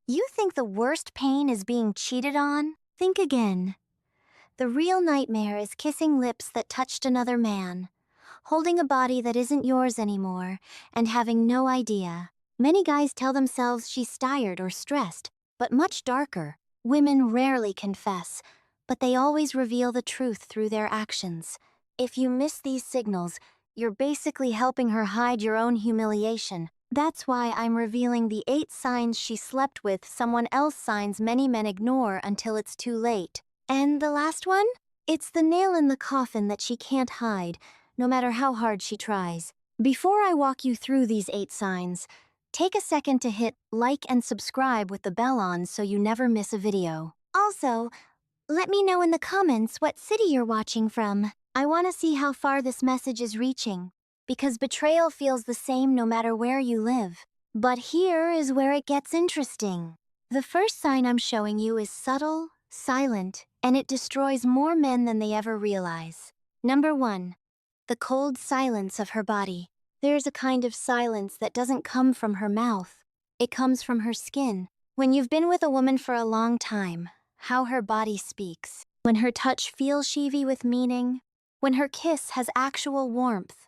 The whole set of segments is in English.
You think the worst pain is being cheated on? Think again. The real nightmare is kissing lips that touched another man, holding a body that isn't yours anymore, and having no idea. Many guys tell themselves she's tired or stressed, but much darker. Women rarely confess, but they always reveal the truth through their actions. If you miss these signals, you're basically helping her hide your own humiliation. That's why I'm revealing the 8 signs she slept with someone else, signs many men ignore until it's too late. And the last one? It's the nail in the coffin that she can't hide, no matter how hard she tries. Before I walk you through these 8 signs, take a second to hit like and subscribe with the bell on so you never miss a video. Also, let me know in the comments what city you're watching from. I want to see how far this message is reaching, because betrayal feels the same no matter where you live. But here is where it gets interesting. The first sign I'm showing you is subtle, silent, and it destroys more men than they ever realize. Number 1. The cold silence of her body. There's a kind of silence that doesn't come from her mouth. It comes from her skin. When you've been with a woman for a long time, how her body speaks. When her touch feels sheavy with meaning. When her kiss has actual warmth.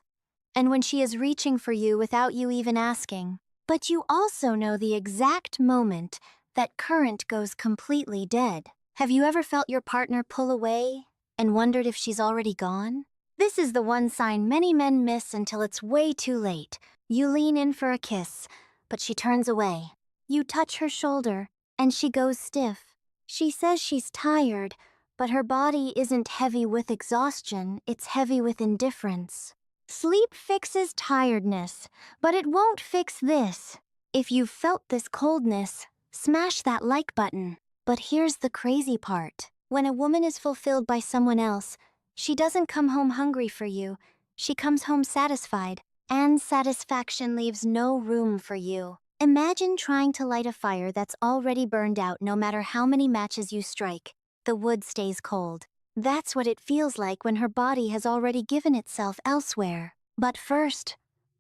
And when she is reaching for you without you even asking. But you also know the exact moment that current goes completely dead. Have you ever felt your partner pull away and wondered if she's already gone? This is the one sign many men miss until it's way too late. You lean in for a kiss, but she turns away. You touch her shoulder, and she goes stiff. She says she's tired, but her body isn't heavy with exhaustion, it's heavy with indifference. Sleep fixes tiredness, but it won't fix this. If you've felt this coldness, smash that like button. But here's the crazy part. When a woman is fulfilled by someone else, she doesn't come home hungry for you. She comes home satisfied, and satisfaction leaves no room for you. Imagine trying to light a fire that's already burned out. No matter how many matches you strike, the wood stays cold. That's what it feels like when her body has already given itself elsewhere. But first,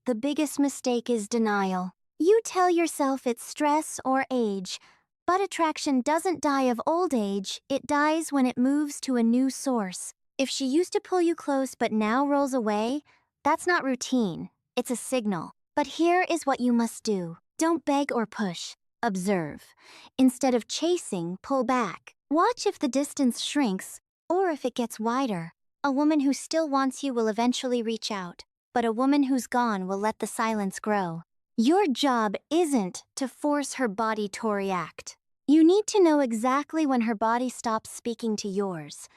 the biggest mistake is denial. You tell yourself it's stress or age, but attraction doesn't die of old age, it dies when it moves to a new source. If she used to pull you close but now rolls away, that's not routine, it's a signal. But here is what you must do. Don't beg or push. Observe. Instead of chasing, pull back. Watch if the distance shrinks, or if it gets wider. A woman who still wants you will eventually reach out, but a woman who's gone will let the silence grow. Your job isn't to force her body to react. You need to know exactly when her body stops speaking to yours,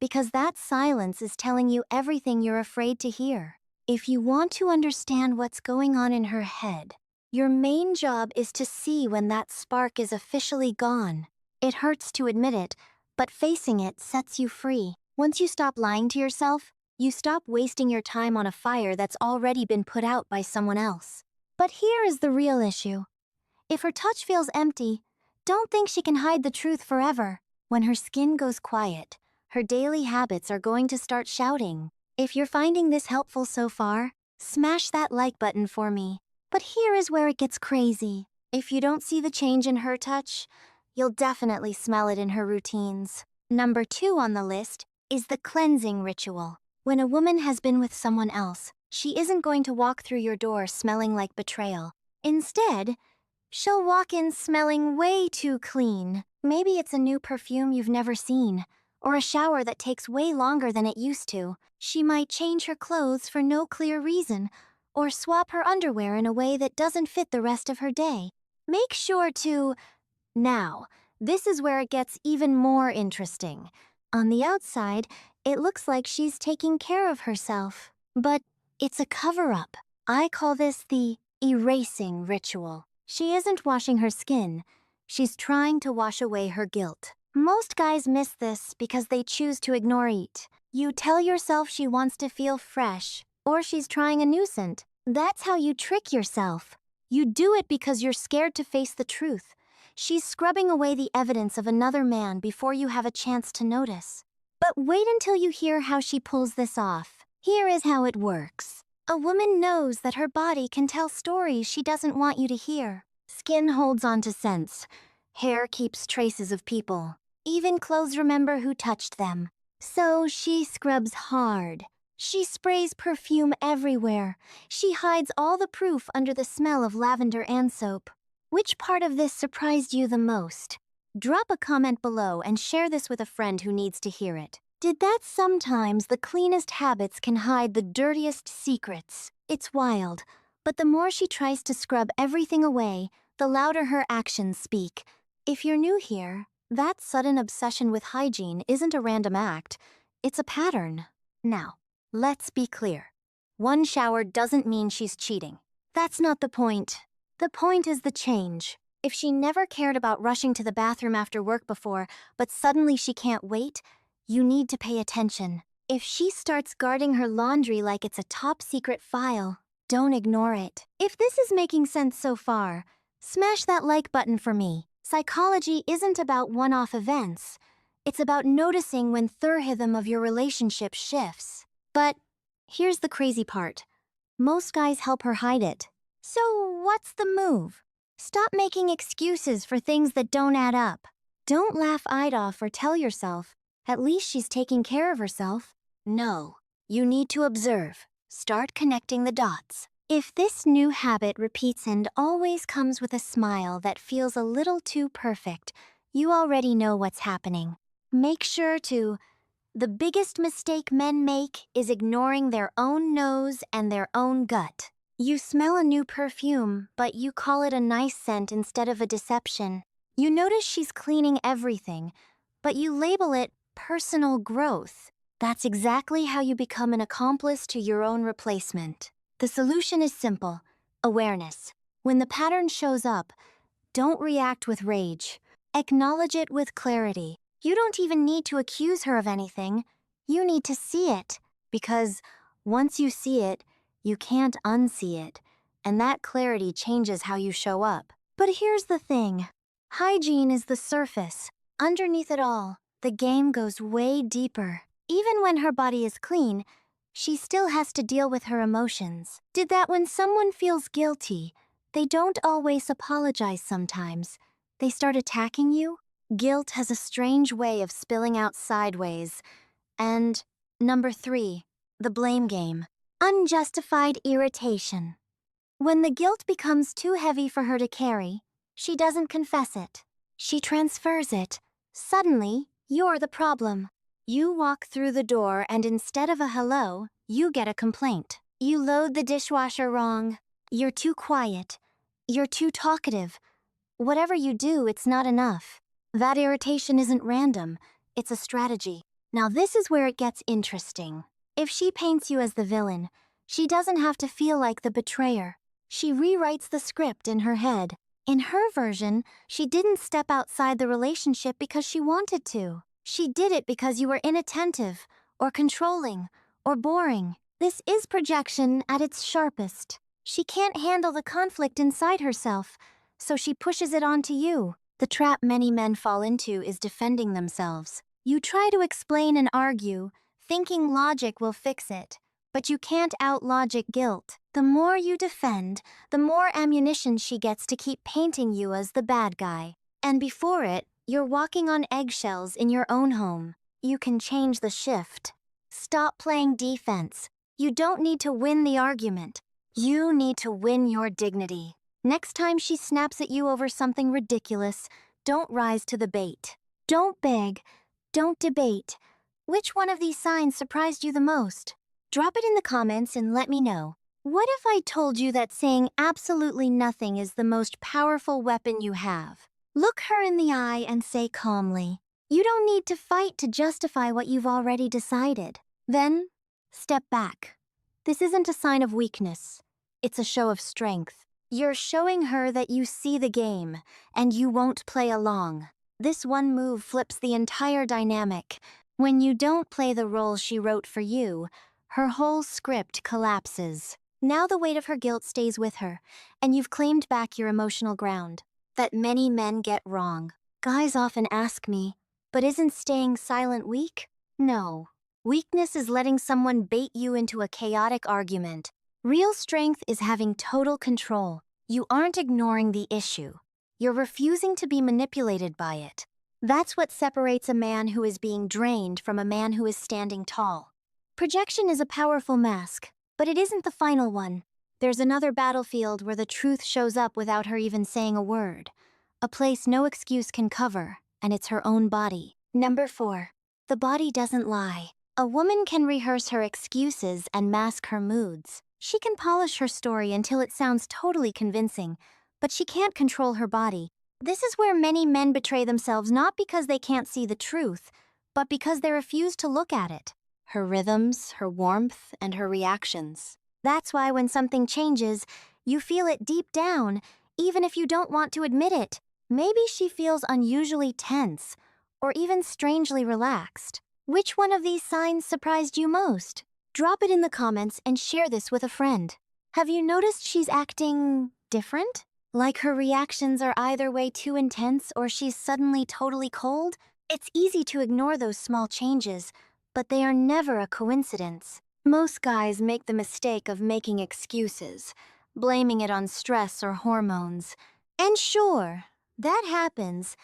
because that silence is telling you everything you're afraid to hear. If you want to understand what's going on in her head, your main job is to see when that spark is officially gone. It hurts to admit it, but facing it sets you free. Once you stop lying to yourself, you stop wasting your time on a fire that's already been put out by someone else. But here is the real issue. If her touch feels empty, don't think she can hide the truth forever. When her skin goes quiet, her daily habits are going to start shouting. If you're finding this helpful so far, smash that like button for me. But here is where it gets crazy. If you don't see the change in her touch, you'll definitely smell it in her routines. Number 2 on the list is the cleansing ritual. When a woman has been with someone else, she isn't going to walk through your door smelling like betrayal. Instead, she'll walk in smelling way too clean. Maybe it's a new perfume you've never seen, or a shower that takes way longer than it used to. She might change her clothes for no clear reason, or swap her underwear in a way that doesn't fit the rest of her day. Make sure to... Now, this is where it gets even more interesting. On the outside, it looks like she's taking care of herself, but it's a cover-up. I call this the erasing ritual. She isn't washing her skin. She's trying to wash away her guilt. Most guys miss this because they choose to ignore it. You tell yourself she wants to feel fresh, or she's trying a new scent. That's how you trick yourself. You do it because you're scared to face the truth. She's scrubbing away the evidence of another man before you have a chance to notice. But wait until you hear how she pulls this off. Here is how it works. A woman knows that her body can tell stories she doesn't want you to hear. Skin holds on to scents. Hair keeps traces of people. Even clothes remember who touched them. So she scrubs hard. She sprays perfume everywhere. She hides all the proof under the smell of lavender and soap. Which part of this surprised you the most? Drop a comment below and share this with a friend who needs to hear it. Did that sometimes the cleanest habits can hide the dirtiest secrets? It's wild, but the more she tries to scrub everything away, the louder her actions speak. If you're new here, that sudden obsession with hygiene isn't a random act, it's a pattern. Now, let's be clear. One shower doesn't mean she's cheating. That's not the point. The point is the change. If she never cared about rushing to the bathroom after work before, but suddenly she can't wait, you need to pay attention. If she starts guarding her laundry like it's a top-secret file, don't ignore it. If this is making sense so far, smash that like button for me. Psychology isn't about one-off events. It's about noticing when the rhythm of your relationship shifts. But here's the crazy part. Most guys help her hide it. So what's the move? Stop making excuses for things that don't add up. Don't laugh it off or tell yourself, at least she's taking care of herself. No, you need to observe. Start connecting the dots. If this new habit repeats and always comes with a smile that feels a little too perfect, you already know what's happening. Make sure to. The biggest mistake men make is ignoring their own nose and their own gut. You smell a new perfume, but you call it a nice scent instead of a deception. You notice she's cleaning everything, but you label it personal growth. That's exactly how you become an accomplice to your own replacement. The solution is simple: awareness. When the pattern shows up, don't react with rage. Acknowledge it with clarity. You don't even need to accuse her of anything. You need to see it, because once you see it, you can't unsee it, and that clarity changes how you show up. But here's the thing. Hygiene is the surface. Underneath it all, the game goes way deeper. Even when her body is clean, she still has to deal with her emotions. Did that when someone feels guilty, they don't always apologize sometimes. They start attacking you? Guilt has a strange way of spilling out sideways. And number 3, the blame game. Unjustified irritation. When the guilt becomes too heavy for her to carry, she doesn't confess it. She transfers it. Suddenly, you're the problem. You walk through the door and instead of a hello, you get a complaint. You load the dishwasher wrong. You're too quiet. You're too talkative. Whatever you do, it's not enough. That irritation isn't random. It's a strategy. Now this is where it gets interesting. If she paints you as the villain, she doesn't have to feel like the betrayer. She rewrites the script in her head. In her version, she didn't step outside the relationship because she wanted to. She did it because you were inattentive, or controlling, or boring. This is projection at its sharpest. She can't handle the conflict inside herself, so she pushes it onto you. The trap many men fall into is defending themselves. You try to explain and argue, thinking logic will fix it, but you can't out-logic guilt. The more you defend, the more ammunition she gets to keep painting you as the bad guy. And before it, you're walking on eggshells in your own home. You can change the shift. Stop playing defense. You don't need to win the argument. You need to win your dignity. Next time she snaps at you over something ridiculous, don't rise to the bait. Don't beg. Don't debate. Which one of these signs surprised you the most? Drop it in the comments and let me know. What if I told you that saying absolutely nothing is the most powerful weapon you have? Look her in the eye and say calmly, you don't need to fight to justify what you've already decided. Then, step back. This isn't a sign of weakness. It's a show of strength. You're showing her that you see the game, and you won't play along. This one move flips the entire dynamic. When you don't play the role she wrote for you, her whole script collapses. Now the weight of her guilt stays with her, and you've claimed back your emotional ground. That many men get wrong. Guys often ask me, but isn't staying silent weak? No. Weakness is letting someone bait you into a chaotic argument. Real strength is having total control. You aren't ignoring the issue. You're refusing to be manipulated by it. That's what separates a man who is being drained from a man who is standing tall. Projection is a powerful mask, but it isn't the final one. There's another battlefield where the truth shows up without her even saying a word. A place no excuse can cover, and it's her own body. Number 4. The body doesn't lie. A woman can rehearse her excuses and mask her moods. She can polish her story until it sounds totally convincing, but she can't control her body. This is where many men betray themselves not because they can't see the truth, but because they refuse to look at it. Her rhythms, her warmth, and her reactions. That's why when something changes, you feel it deep down, even if you don't want to admit it. Maybe she feels unusually tense, or even strangely relaxed. Which one of these signs surprised you most? Drop it in the comments and share this with a friend. Have you noticed she's acting different? Like her reactions are either way too intense or she's suddenly totally cold? It's easy to ignore those small changes, but they are never a coincidence. Most guys make the mistake of making excuses, blaming it on stress or hormones. And sure, that happens,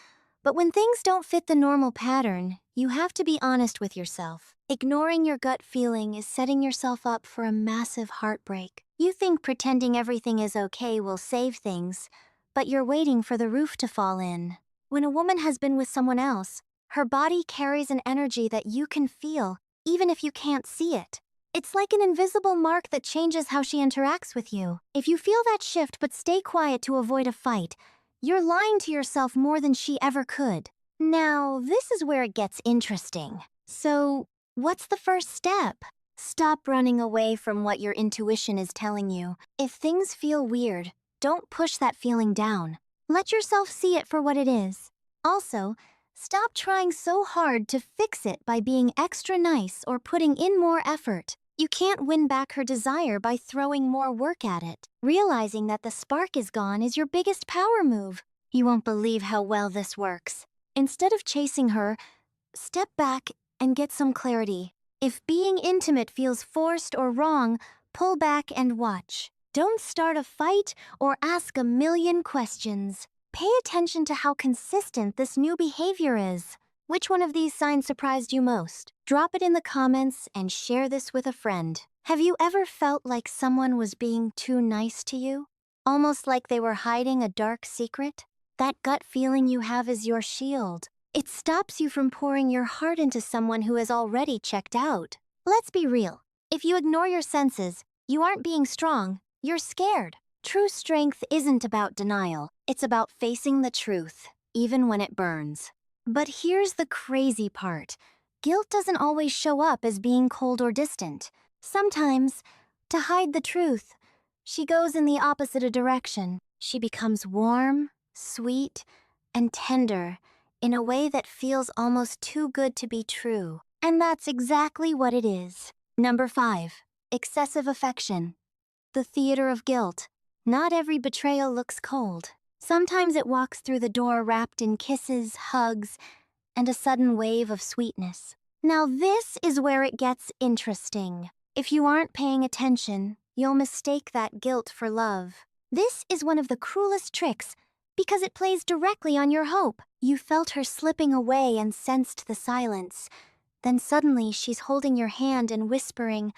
but when things don't fit the normal pattern, you have to be honest with yourself. Ignoring your gut feeling is setting yourself up for a massive heartbreak. You think pretending everything is okay will save things, but you're waiting for the roof to fall in. When a woman has been with someone else, her body carries an energy that you can feel, even if you can't see it. It's like an invisible mark that changes how she interacts with you. If you feel that shift but stay quiet to avoid a fight, you're lying to yourself more than she ever could. Now, this is where it gets interesting. So, what's the first step? Stop running away from what your intuition is telling you. If things feel weird, don't push that feeling down. Let yourself see it for what it is. Also, stop trying so hard to fix it by being extra nice or putting in more effort. You can't win back her desire by throwing more work at it. Realizing that the spark is gone is your biggest power move. You won't believe how well this works. Instead of chasing her, step back and get some clarity. If being intimate feels forced or wrong, pull back and watch. Don't start a fight or ask a million questions. Pay attention to how consistent this new behavior is. Which one of these signs surprised you most? Drop it in the comments and share this with a friend. Have you ever felt like someone was being too nice to you? Almost like they were hiding a dark secret? That gut feeling you have is your shield. It stops you from pouring your heart into someone who has already checked out. Let's be real. If you ignore your senses, you aren't being strong, you're scared. True strength isn't about denial. It's about facing the truth, even when it burns. But here's the crazy part. Guilt doesn't always show up as being cold or distant. Sometimes, to hide the truth, she goes in the opposite direction. She becomes warm, sweet, and tender in a way that feels almost too good to be true. And that's exactly what it is. Number 5. Excessive affection. The theater of guilt. Not every betrayal looks cold. Sometimes it walks through the door wrapped in kisses, hugs, and a sudden wave of sweetness. Now this is where it gets interesting. If you aren't paying attention, you'll mistake that guilt for love. This is one of the cruelest tricks because it plays directly on your hope. You felt her slipping away and sensed the silence. Then suddenly she's holding your hand and whispering,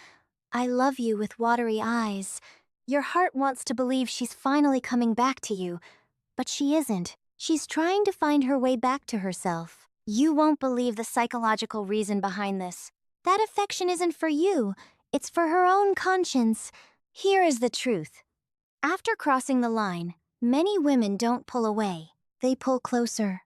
"I love you," with watery eyes. Your heart wants to believe she's finally coming back to you, but she isn't. She's trying to find her way back to herself. You won't believe the psychological reason behind this. That affection isn't for you. It's for her own conscience. Here is the truth. After crossing the line, many women don't pull away. They pull closer.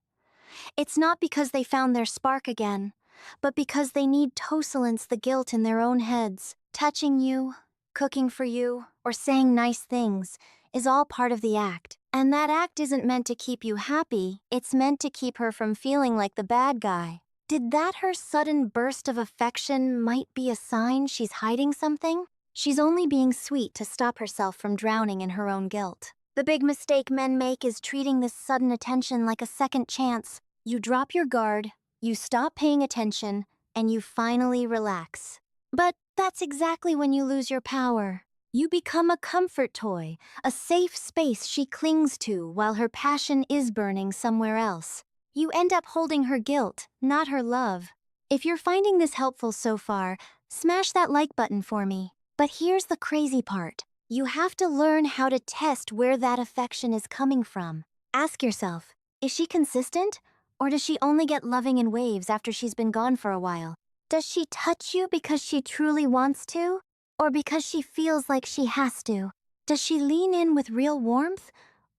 It's not because they found their spark again, but because they need to silence the guilt in their own heads. Touching you, cooking for you, or saying nice things is all part of the act. And that act isn't meant to keep you happy, it's meant to keep her from feeling like the bad guy. Did that her sudden burst of affection might be a sign she's hiding something? She's only being sweet to stop herself from drowning in her own guilt. The big mistake men make is treating this sudden attention like a second chance. You drop your guard, you stop paying attention, and you finally relax. But that's exactly when you lose your power. You become a comfort toy, a safe space she clings to while her passion is burning somewhere else. You end up holding her guilt, not her love. If you're finding this helpful so far, smash that like button for me. But here's the crazy part. You have to learn how to test where that affection is coming from. Ask yourself, is she consistent? Or does she only get loving in waves after she's been gone for a while? Does she touch you because she truly wants to? Or because she feels like she has to? Does she lean in with real warmth?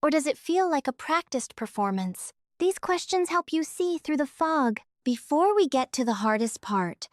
Or does it feel like a practiced performance? These questions help you see through the fog. Before we get to the hardest part,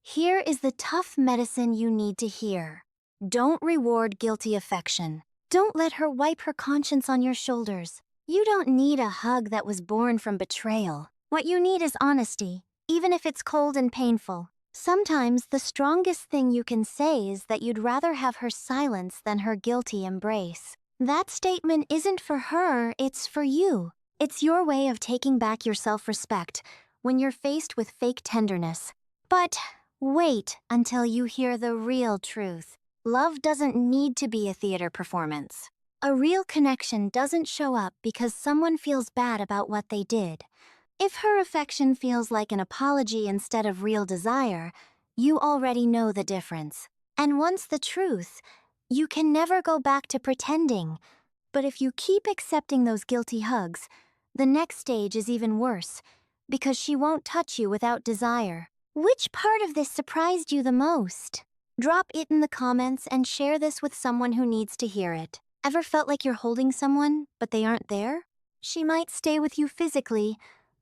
here is the tough medicine you need to hear. Don't reward guilty affection. Don't let her wipe her conscience on your shoulders. You don't need a hug that was born from betrayal. What you need is honesty, even if it's cold and painful. Sometimes the strongest thing you can say is that you'd rather have her silence than her guilty embrace. That statement isn't for her, it's for you. It's your way of taking back your self-respect when you're faced with fake tenderness. But wait until you hear the real truth. Love doesn't need to be a theater performance. A real connection doesn't show up because someone feels bad about what they did. If her affection feels like an apology instead of real desire, you already know the difference. And once the truth, you can never go back to pretending. But if you keep accepting those guilty hugs, the next stage is even worse, because she won't touch you without desire. Which part of this surprised you the most? Drop it in the comments and share this with someone who needs to hear it. Ever felt like you're holding someone, but they aren't there? She might stay with you physically,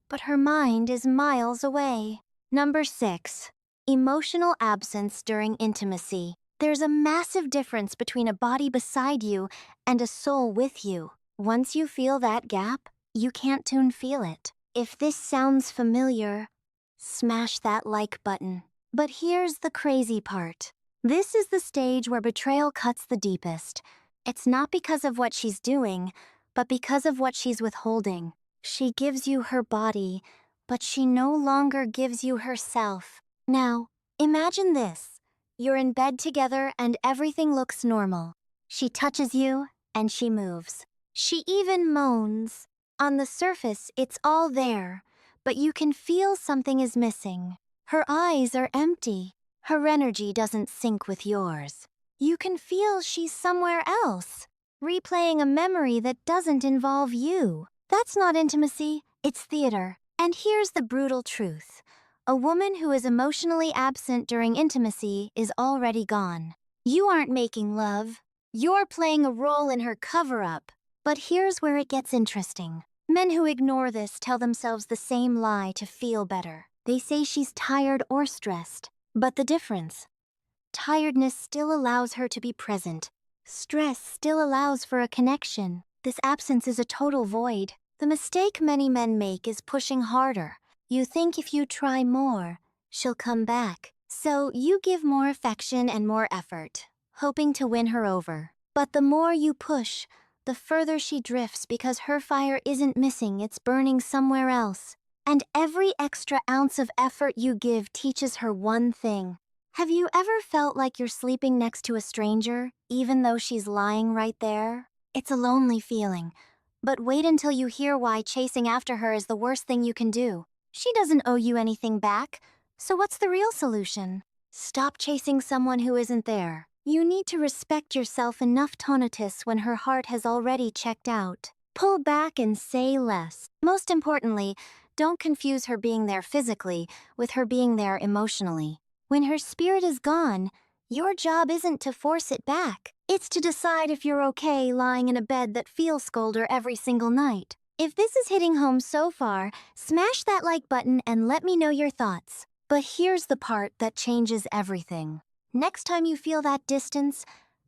but her mind is miles away. Number 6. Emotional absence during intimacy. There's a massive difference between a body beside you and a soul with you. Once you feel that gap, you can't feel it. If this sounds familiar, smash that like button. But here's the crazy part. This is the stage where betrayal cuts the deepest. It's not because of what she's doing, but because of what she's withholding. She gives you her body, but she no longer gives you herself. Now, imagine this. You're in bed together and everything looks normal. She touches you and she moves. She even moans. On the surface, it's all there, but you can feel something is missing. Her eyes are empty. Her energy doesn't sync with yours. You can feel she's somewhere else, replaying a memory that doesn't involve you. That's not intimacy, it's theater. And here's the brutal truth. A woman who is emotionally absent during intimacy is already gone. You aren't making love. You're playing a role in her cover-up. But here's where it gets interesting. Men who ignore this tell themselves the same lie to feel better. They say she's tired or stressed. But the difference? Tiredness still allows her to be present. Stress still allows for a connection. This absence is a total void. The mistake many men make is pushing harder. You think if you try more, she'll come back. So you give more affection and more effort, hoping to win her over. But the more you push, the further she drifts because her fire isn't missing, it's burning somewhere else. And every extra ounce of effort you give teaches her one thing. Have you ever felt like you're sleeping next to a stranger, even though she's lying right there? It's a lonely feeling. But wait until you hear why chasing after her is the worst thing you can do. She doesn't owe you anything back. So what's the real solution? Stop chasing someone who isn't there. You need to respect yourself enough to notice when her heart has already checked out. Pull back and say less. Most importantly, don't confuse her being there physically with her being there emotionally. When her spirit is gone, your job isn't to force it back. It's to decide if you're okay lying in a bed that feels colder every single night. If this is hitting home so far, smash that like button and let me know your thoughts. But here's the part that changes everything. Next time you feel that distance,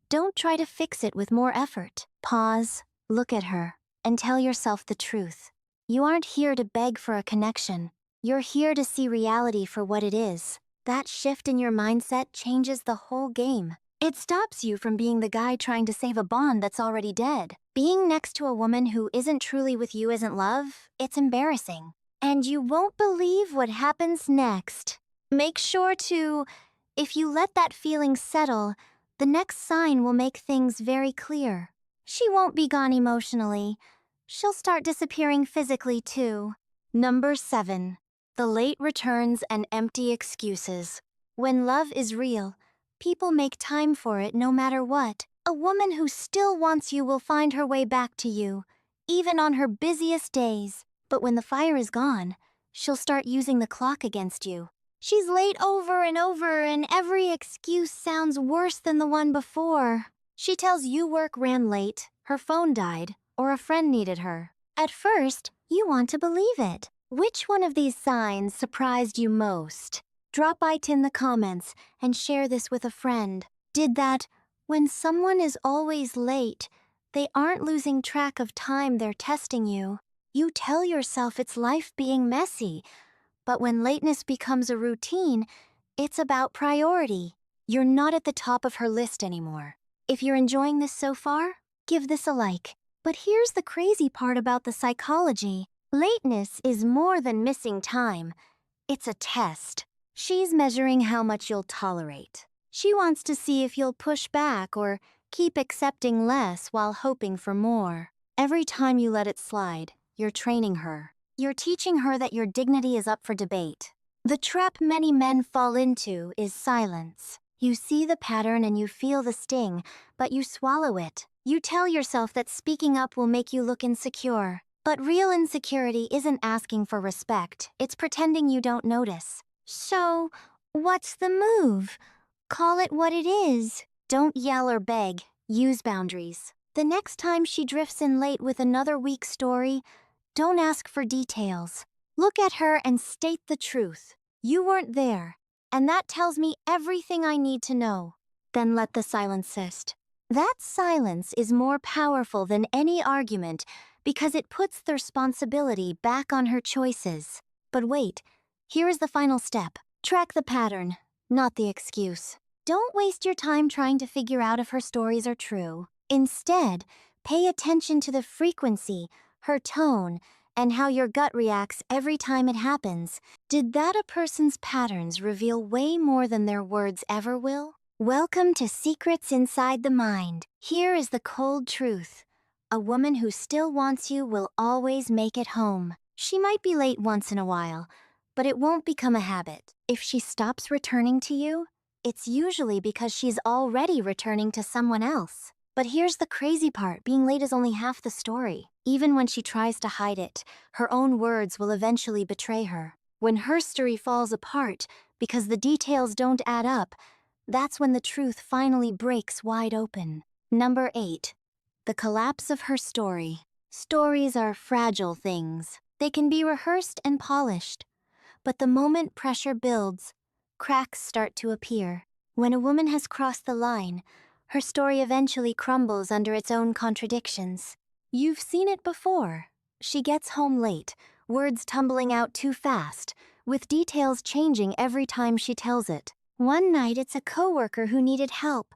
don't try to fix it with more effort. Pause, look at her, and tell yourself the truth. You aren't here to beg for a connection. You're here to see reality for what it is. That shift in your mindset changes the whole game. It stops you from being the guy trying to save a bond that's already dead. Being next to a woman who isn't truly with you isn't love, it's embarrassing. And you won't believe what happens next. Make sure to, if you let that feeling settle, The next sign will make things very clear. She won't be gone emotionally. She'll start disappearing physically too. Number 7. The late returns and empty excuses. When love is real, people make time for it no matter what. A woman who still wants you will find her way back to you, even on her busiest days. But when the fire is gone, she'll start using the clock against you. She's late over and every excuse sounds worse than the one before. She tells you work ran late, her phone died, or a friend needed her. At first, you want to believe it. Which one of these signs surprised you most? Drop it in the comments and share this with a friend. Did that, when someone is always late, they aren't losing track of time, they're testing you. You tell yourself it's life being messy, but when lateness becomes a routine, it's about priority. You're not at the top of her list anymore. If you're enjoying this so far, give this a like. But here's the crazy part about the psychology. Lateness is more than missing time. It's a test. She's measuring how much you'll tolerate. She wants to see if you'll push back or keep accepting less while hoping for more. Every time you let it slide, you're training her. You're teaching her that your dignity is up for debate. The trap many men fall into is silence. You see the pattern and you feel the sting, but you swallow it. You tell yourself that speaking up will make you look insecure. But real insecurity isn't asking for respect, it's pretending you don't notice. So, what's the move? Call it what it is. Don't yell or beg, use boundaries. The next time she drifts in late with another weak story, don't ask for details. Look at her and state the truth. You weren't there, and that tells me everything I need to know. Then let the silence sit. That silence is more powerful than any argument because it puts the responsibility back on her choices. But wait, here is the final step. Track the pattern, not the excuse. Don't waste your time trying to figure out if her stories are true. Instead, pay attention to the frequency, her tone, and how your gut reacts every time it happens. Did that a person's patterns reveal way more than their words ever will? Welcome to Secrets Inside the Mind. Here is the cold truth. A woman who still wants you will always make it home. She might be late once in a while, but it won't become a habit. If she stops returning to you, it's usually because she's already returning to someone else. But here's the crazy part, being late is only half the story. Even when she tries to hide it, her own words will eventually betray her. When her story falls apart because the details don't add up, that's when the truth finally breaks wide open. Number 8. The collapse of her story. Stories are fragile things. They can be rehearsed and polished. But the moment pressure builds, cracks start to appear. When a woman has crossed the line, her story eventually crumbles under its own contradictions. You've seen it before. She gets home late, words tumbling out too fast, with details changing every time she tells it. One night it's a coworker who needed help.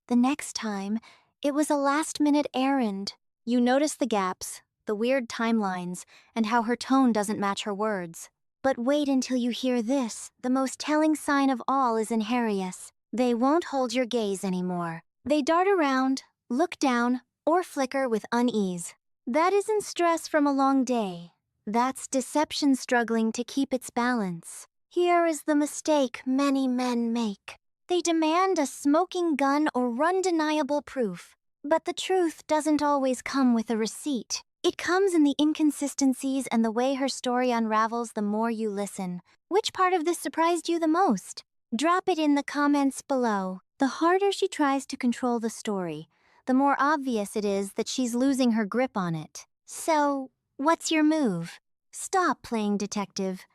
The next time, it was a last-minute errand. You notice the gaps, the weird timelines, and how her tone doesn't match her words. But wait until you hear this. The most telling sign of all is in Harius. They won't hold your gaze anymore. They dart around, look down, or flicker with unease. That isn't stress from a long day. That's deception struggling to keep its balance. Here is the mistake many men make. They demand a smoking gun or undeniable proof. But the truth doesn't always come with a receipt. It comes in the inconsistencies and the way her story unravels the more you listen. Which part of this surprised you the most? Drop it in the comments below. The harder she tries to control the story, the more obvious it is that she's losing her grip on it. So, what's your move? Stop playing detective.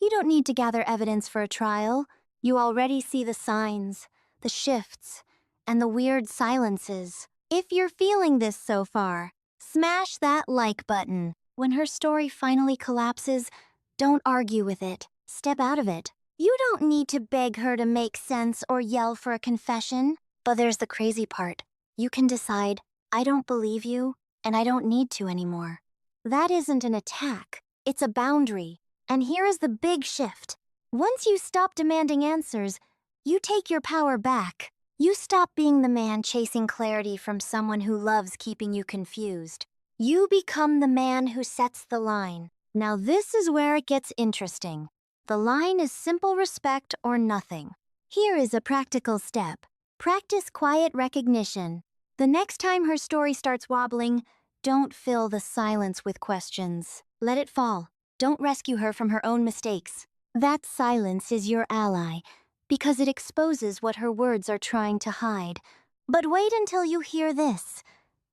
You don't need to gather evidence for a trial. You already see the signs, the shifts, and the weird silences. If you're feeling this so far, smash that like button. When her story finally collapses, don't argue with it. Step out of it. You don't need to beg her to make sense or yell for a confession. But there's the crazy part. You can decide, I don't believe you, and I don't need to anymore. That isn't an attack. It's a boundary. And here is the big shift. Once you stop demanding answers, you take your power back. You stop being the man chasing clarity from someone who loves keeping you confused. You become the man who sets the line. Now this is where it gets interesting. The line is simple respect or nothing. Here is a practical step. Practice quiet recognition. The next time her story starts wobbling, don't fill the silence with questions. Let it fall. Don't rescue her from her own mistakes. That silence is your ally, because it exposes what her words are trying to hide. But wait until you hear this.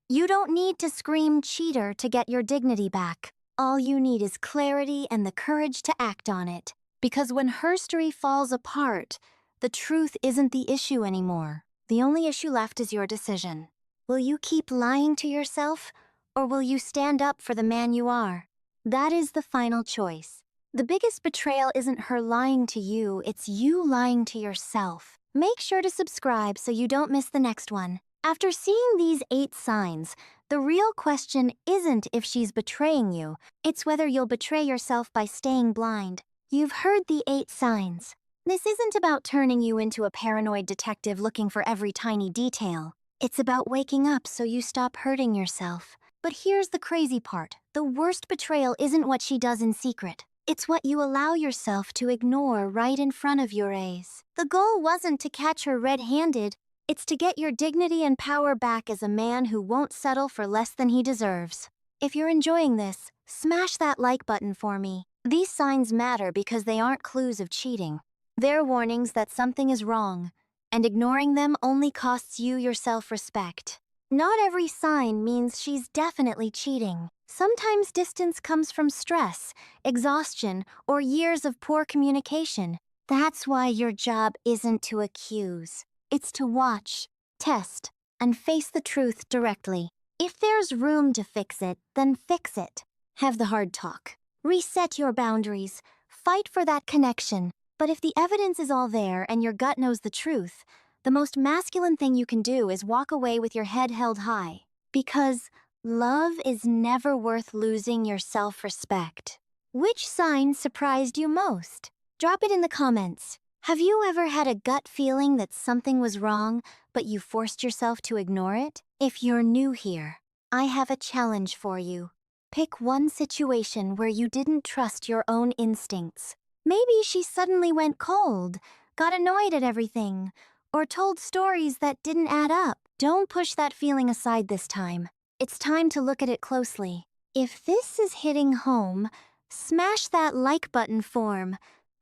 You don't need to scream cheater to get your dignity back. All you need is clarity and the courage to act on it. Because when her story falls apart, the truth isn't the issue anymore. The only issue left is your decision. Will you keep lying to yourself, or will you stand up for the man you are? That is the final choice. The biggest betrayal isn't her lying to you, it's you lying to yourself. Make sure to subscribe so you don't miss the next one. After seeing these 8 signs, the real question isn't if she's betraying you, it's whether you'll betray yourself by staying blind. You've heard the 8 signs. This isn't about turning you into a paranoid detective looking for every tiny detail. It's about waking up so you stop hurting yourself. But here's the crazy part. The worst betrayal isn't what she does in secret. It's what you allow yourself to ignore right in front of your eyes. The goal wasn't to catch her red-handed. It's to get your dignity and power back as a man who won't settle for less than he deserves. If you're enjoying this, smash that like button for me. These signs matter because they aren't clues of cheating. They're warnings that something is wrong, and ignoring them only costs you your self-respect. Not every sign means she's definitely cheating. Sometimes distance comes from stress, exhaustion, or years of poor communication. That's why your job isn't to accuse. It's to watch, test, and face the truth directly. If there's room to fix it, then fix it. Have the hard talk. Reset your boundaries. Fight for that connection. But if the evidence is all there and your gut knows the truth, the most masculine thing you can do is walk away with your head held high. Because love is never worth losing your self-respect. Which sign surprised you most? Drop it in the comments. Have you ever had a gut feeling that something was wrong, but you forced yourself to ignore it? If you're new here, I have a challenge for you. Pick one situation where you didn't trust your own instincts. Maybe she suddenly went cold, got annoyed at everything, or told stories that didn't add up. Don't push that feeling aside this time. It's time to look at it closely. If this is hitting home, smash that like button form.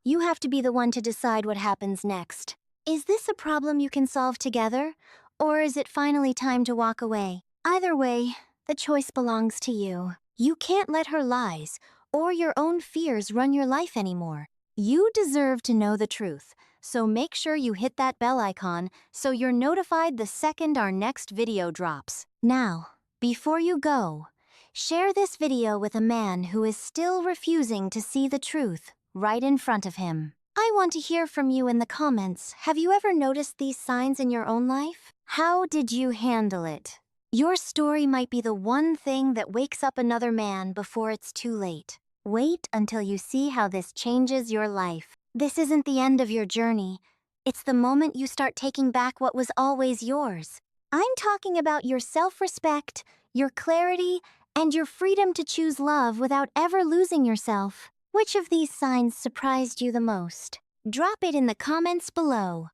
You have to be the one to decide what happens next. Is this a problem you can solve together, or is it finally time to walk away? Either way, the choice belongs to you. You can't let her lies or your own fears run your life anymore. You deserve to know the truth, so make sure you hit that bell icon so you're notified the second our next video drops. Now, before you go, share this video with a man who is still refusing to see the truth right in front of him. I want to hear from you in the comments. Have you ever noticed these signs in your own life? How did you handle it? Your story might be the one thing that wakes up another man before it's too late. Wait until you see how this changes your life. This isn't the end of your journey. It's the moment you start taking back what was always yours. I'm talking about your self-respect, your clarity, and your freedom to choose love without ever losing yourself. Which of these signs surprised you the most? Drop it in the comments below.